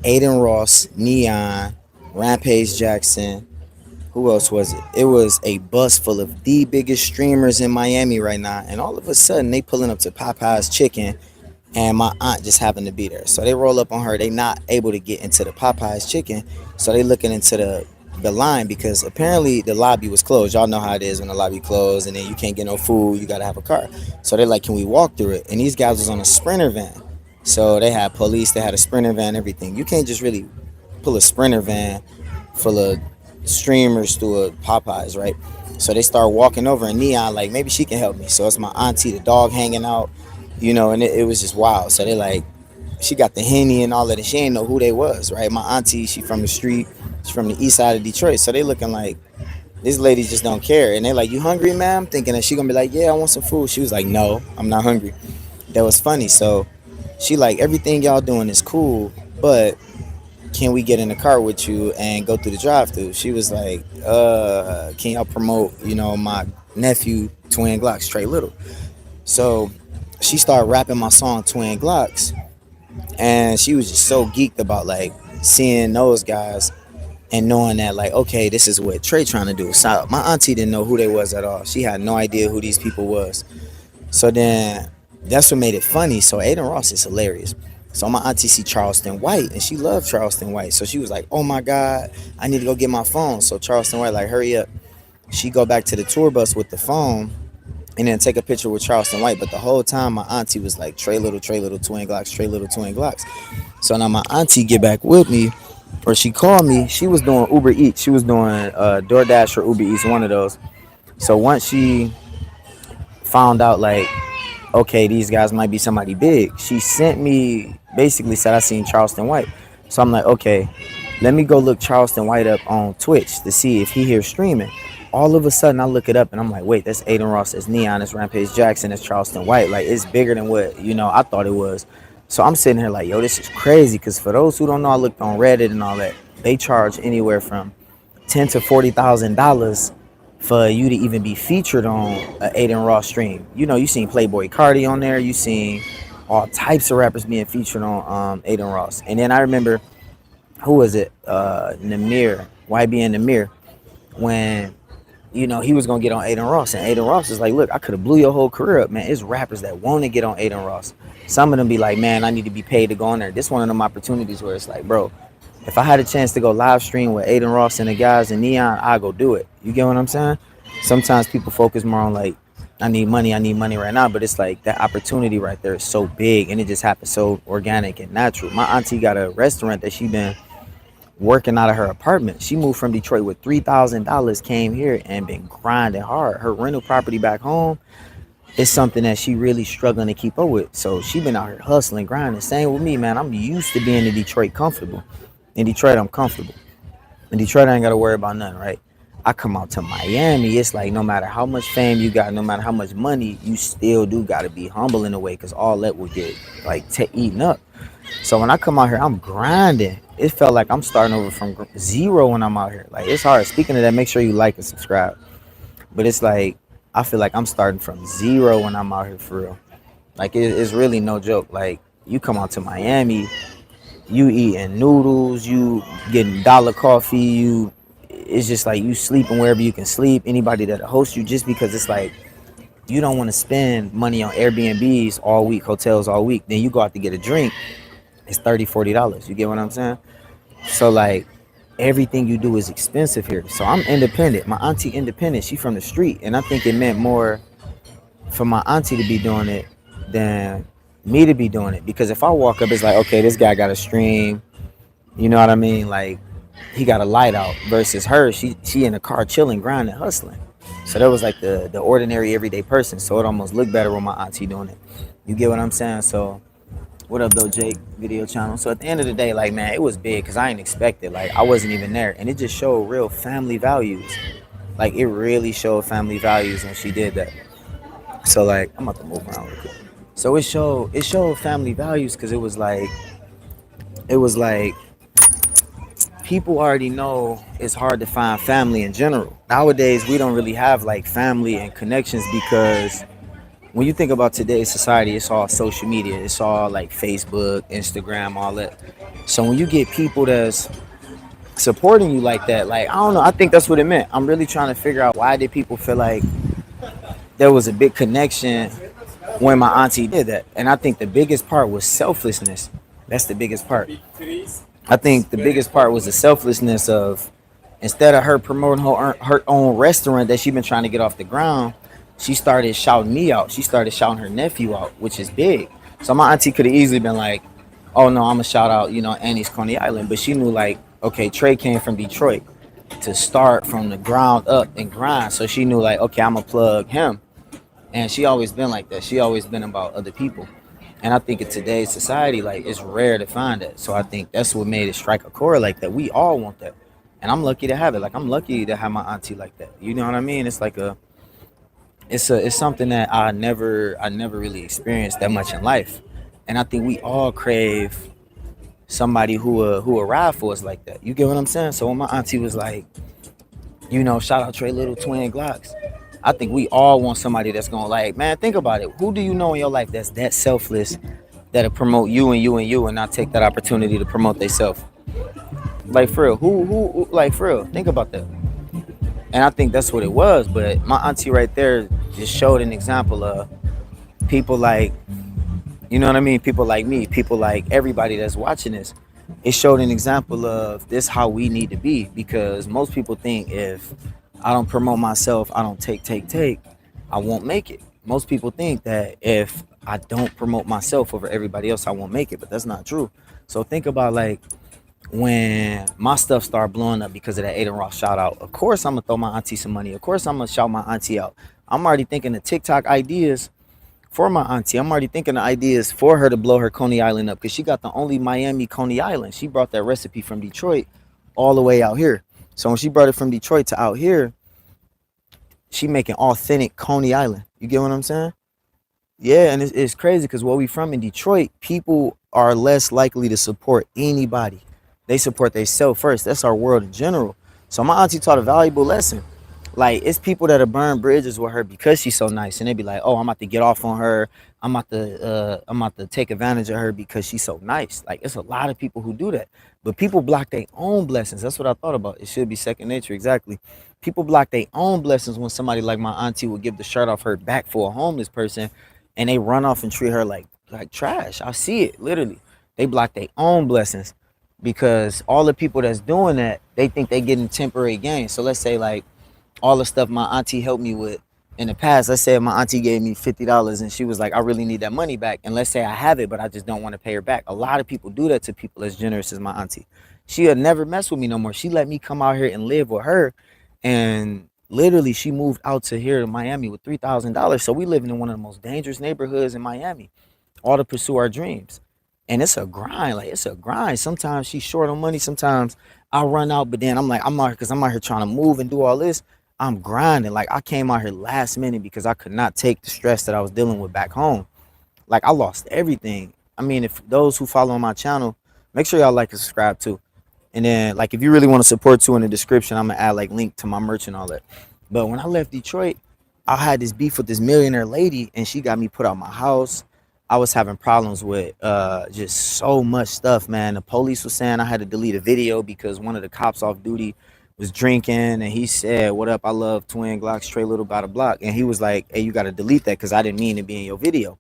Adin Ross, Neon, Rampage Jackson. Who else was it? It was a bus full of the biggest streamers in Miami right now. And all of a sudden, they pulling up to Popeye's Chicken, and my aunt just happened to be there. So they roll up on her. They not able to get into the Popeye's Chicken, so they looking into the line because apparently the lobby was closed. Y'all know how it is when the lobby closed, and then you can't get no food. You gotta have a car. So they're like, "Can we walk through it?" And these guys was on a Sprinter van. So they had police. They had a Sprinter van. Everything. You can't just really pull a Sprinter van full of streamers through a Popeyes, right? So they start walking over, and Neon like, maybe she can help me. So it's my auntie, the dog hanging out, and it was just wild. So they like, she got the henny and all of that. She ain't know who they was, right? My auntie, she from the street, she's from the east side of Detroit. So they looking like these ladies just don't care. And they like, "You hungry, ma'am?" Thinking that she gonna be like, "Yeah, I want some food." She was like, "No, I'm not hungry." That was funny. So she like, "Everything y'all doing is cool, but can we get in the car with you and go through the drive through?" She was like, can y'all promote, my nephew, Twin Glocks, Trey Little. So she started rapping my song Twin Glocks, and she was just so geeked about like seeing those guys and knowing that like, okay, this is what Trey trying to do. So my auntie didn't know who they was at all. She had no idea who these people was. So then that's what made it funny. So Adin Ross is hilarious. So my auntie see Charleston White, and she loved Charleston White. So she was like, "Oh my God, I need to go get my phone." So Charleston White like, "Hurry up." She go back to the tour bus with the phone and then take a picture with Charleston White. But the whole time my auntie was like, Trey Little, Twin Glocks, Trey Little, Twin Glocks. So now my auntie get back with me, or she called me. She was doing Uber Eats. She was doing DoorDash or Uber Eats, one of those. So once she found out like, okay, these guys might be somebody big, she sent me, basically said I seen Charleston White. So I'm like, okay, let me go look Charleston White up on Twitch to see if he here streaming. All of a sudden I look it up and I'm like, wait, that's Adin Ross, that's Neon, that's Rampage Jackson, that's Charleston White. Like, it's bigger than what I thought it was. So I'm sitting here like, yo, this is crazy. Because for those who don't know, I looked on Reddit and all that. They charge anywhere from ten to $40,000 for you to even be featured on an Adin Ross stream. You seen Playboy Cardi on there. You seen all types of rappers being featured on Adin Ross. And then I remember, who was it? Namir, YBN Namir, when he was gonna get on Adin Ross, and Adin Ross is like, "Look, I could have blew your whole career up, man. It's rappers that want to get on Adin Ross. Some of them be like, man, I need to be paid to go on there." This one of them opportunities where it's like, bro, if I had a chance to go live stream with Adin Ross and the guys in Neon, I go do it. You get what I'm saying? Sometimes people focus more on like, I need money right now, but it's like that opportunity right there is so big, and it just happens so organic and natural. My auntie got a restaurant that she been working out of her apartment. She moved from Detroit with $3,000, came here and been grinding hard. Her rental property back home is something that she really struggling to keep up with. So she been out here hustling, grinding. Same with me, man. I'm used to being in Detroit comfortable. In Detroit, I'm comfortable. In Detroit, I ain't got to worry about nothing, right? I come out to Miami, it's like no matter how much fame you got, no matter how much money, you still do got to be humble in a way, because all that will get like eaten up. So when I come out here, I'm grinding. It felt like I'm starting over from zero when I'm out here. Like, it's hard. Speaking of that, make sure you like and subscribe. But it's like, I feel like I'm starting from zero when I'm out here for real. Like, it's really no joke. Like, you come out to Miami, you eating noodles, you getting dollar coffee, it's just like you sleeping wherever you can sleep. Anybody that hosts you, just because it's like, you don't want to spend money on Airbnbs all week, hotels all week. Then you go out to get a drink, it's $30, $40. You get what I'm saying? So like, everything you do is expensive here. So I'm independent. My auntie independent. She from the street, and I think it meant more for my auntie to be doing it than me to be doing it. Because if I walk up, it's like, okay, this guy got a stream. You know what I mean? Like, he got a light out. Versus her, she in the car chilling, grinding, hustling. So that was like the ordinary everyday person. So it almost looked better with my auntie doing it. You get what I'm saying? So what up though, Jake video channel? So at the end of the day, like, man, it was big because I ain't expected. Like, I wasn't even there, and it just showed real family values. Like, it really showed family values when she did that. So like, I'm about to move around real quick. So it showed family values, because it was like people already know it's hard to find family in general. Nowadays, we don't really have like family and connections, because when you think about today's society, it's all social media. It's all like Facebook, Instagram, all that. So when you get people that's supporting you like that, like I don't know, I think that's what it meant. I'm really trying to figure out why did people feel like there was a big connection when my auntie did that. And I think the biggest part was selflessness. That's the biggest part. I think the biggest part was the selflessness of instead of her promoting her own restaurant that she been trying to get off the ground, she started shouting me out. She started shouting her nephew out, which is big. So my auntie could have easily been like, "Oh no, I'm gonna shout out, Annie's Coney Island," but she knew like, okay, Trey came from Detroit to start from the ground up and grind. So she knew like, okay, I'm gonna plug him. And she always been like that. She always been about other people. And I think in today's society, like it's rare to find that. So I think that's what made it strike a chord like that. We all want that. And I'm lucky to have it. Like I'm lucky to have my auntie like that. You know what I mean? It's like it's something that I never really experienced that much in life. And I think we all crave somebody who will ride for us like that. You get what I'm saying? So when my auntie was like, shout out Trey Little Twin Glocks. I think we all want somebody that's gonna like, man, think about it. Who do you know in your life that's that selfless that'll promote you and you and you and not take that opportunity to promote themselves? Like for real, who like for real? Think about that. And I think that's what it was. But my auntie right there just showed an example of people like, you know what I mean? People like me, people like everybody that's watching this. It showed an example of this how we need to be because most people think if I don't promote myself, I don't take, I won't make it. Most people think that if I don't promote myself over everybody else, I won't make it, but that's not true. So think about like when my stuff started blowing up because of that Adin Ross shout out. Of course, I'm gonna throw my auntie some money. Of course, I'm gonna shout my auntie out. I'm already thinking of TikTok ideas for my auntie. I'm already thinking of ideas for her to blow her Coney Island up because she got the only Miami Coney Island. She brought that recipe from Detroit all the way out here. So when she brought it from Detroit to out here, she making authentic Coney Island. You get what I'm saying? Yeah, and it's crazy because where we from in Detroit, people are less likely to support anybody. They support themselves first. That's our world in general. So my auntie taught a valuable lesson. Like it's people that have burned bridges with her because she's so nice, and they be like, "Oh, I'm about to get off on her. I'm about to take advantage of her because she's so nice." Like it's a lot of people who do that, but people block their own blessings. That's what I thought about. It should be second nature, exactly. People block their own blessings when somebody like my auntie would give the shirt off her back for a homeless person, and they run off and treat her like trash. I see it literally. They block their own blessings because all the people that's doing that, they think they getting temporary gain. So let's say like all the stuff my auntie helped me with in the past. Let's say my auntie gave me $50 and she was like, I really need that money back. And let's say I have it, but I just don't want to pay her back. A lot of people do that to people as generous as my auntie. She'll never mess with me no more. She let me come out here and live with her. And literally, she moved out to here to Miami with $3,000. So we living in one of the most dangerous neighborhoods in Miami, all to pursue our dreams. And it's a grind. Like it's a grind. Sometimes she's short on money. Sometimes I run out, but then I'm like, I'm out here because I'm out here trying to move and do all this. I'm grinding. Like I came out here last minute because I could not take the stress that I was dealing with back home. Like I lost everything. I mean, if those who follow my channel, make sure y'all like and subscribe too. And then like if you really want to support too, in the description, I'm gonna add like link to my merch and all that. But when I left Detroit, I had this beef with this millionaire lady and she got me put out my house. I was having problems with just so much stuff, man. The police was saying I had to delete a video because one of the cops off duty was drinking and he said, "What up? I love Twin Glocks, Trey Little by the block." And he was like, "Hey, you got to delete that because I didn't mean to be in your video."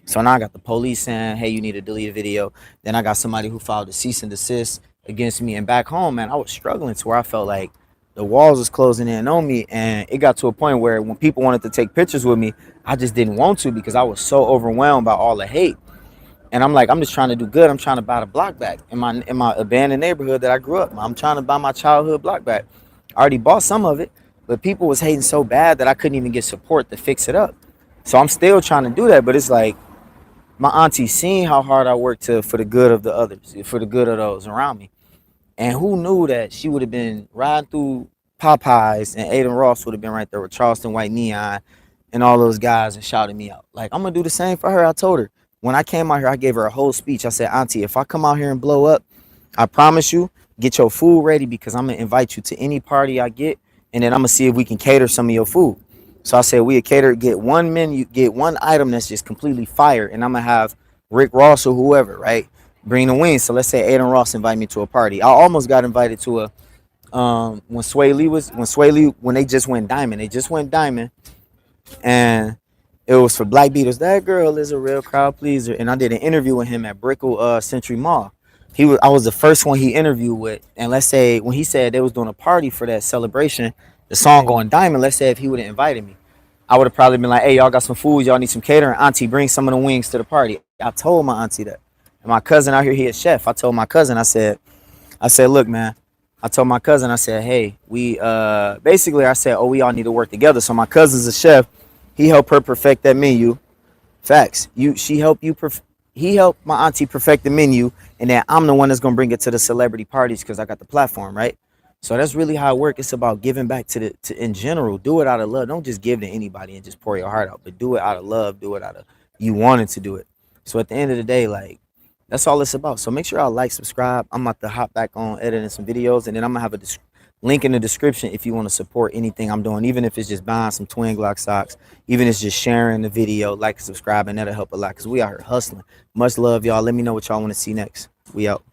So now I got the police saying, "Hey, you need to delete a video." Then I got somebody who filed a cease and desist against me. And back home, man, I was struggling to where I felt like the walls was closing in on me. And it got to a point where when people wanted to take pictures with me, I just didn't want to because I was so overwhelmed by all the hate. And I'm like, I'm just trying to do good. I'm trying to buy the block back in my abandoned neighborhood that I grew up. I'm trying to buy my childhood block back. I already bought some of it, but people was hating so bad that I couldn't even get support to fix it up. So I'm still trying to do that, but it's like my auntie seen how hard I worked to for the good of the others, for the good of those around me. And who knew that she would have been riding through Popeyes and Adin Ross would have been right there with Charleston White Neon and all those guys and shouted me out. Like, I'm going to do the same for her. I told her. When I came out here, I gave her a whole speech. I said, "Auntie, if I come out here and blow up, I promise you, get your food ready because I'm going to invite you to any party I get. And then I'm going to see if we can cater some of your food." So I said we a cater, get one menu, get one item that's just completely fire, and I'm gonna have Rick Ross or whoever, right? Bring the wings. So let's say Adin Ross invite me to a party. I almost got invited to a when they just went diamond. They just went diamond, and it was for Black Beatles. That girl is a real crowd pleaser, and I did an interview with him at Brickell Century Mall. I was the first one he interviewed with, and let's say when he said they was doing a party for that celebration, the song going diamond. Let's say if he would have invited me, I would have probably been like, "Hey, y'all got some food? Y'all need some catering? Auntie, bring some of the wings to the party." I told my auntie that, and my cousin out here, he a chef. I told my cousin, I said, look, man. I told my cousin, I said, hey, we basically I said, oh, we all need to work together. So my cousin's a chef. He helped her perfect that menu. Facts. She helped you. He helped my auntie perfect the menu, and then I'm the one that's gonna bring it to the celebrity parties because I got the platform, right? So that's really how it works. It's about giving back to in general. Do it out of love. Don't just give to anybody and just pour your heart out, but do it out of love. Do it out of you wanting to do it. So at the end of the day, like that's all it's about. So make sure y'all like, subscribe. I'm about to hop back on editing some videos, and then I'm gonna have a link in the description if you want to support anything I'm doing, even if it's just buying some Twin Glock socks, even if it's just sharing the video, like, subscribe, and that'll help a lot because we out here hustling. Much love, y'all. Let me know what y'all want to see next. We out.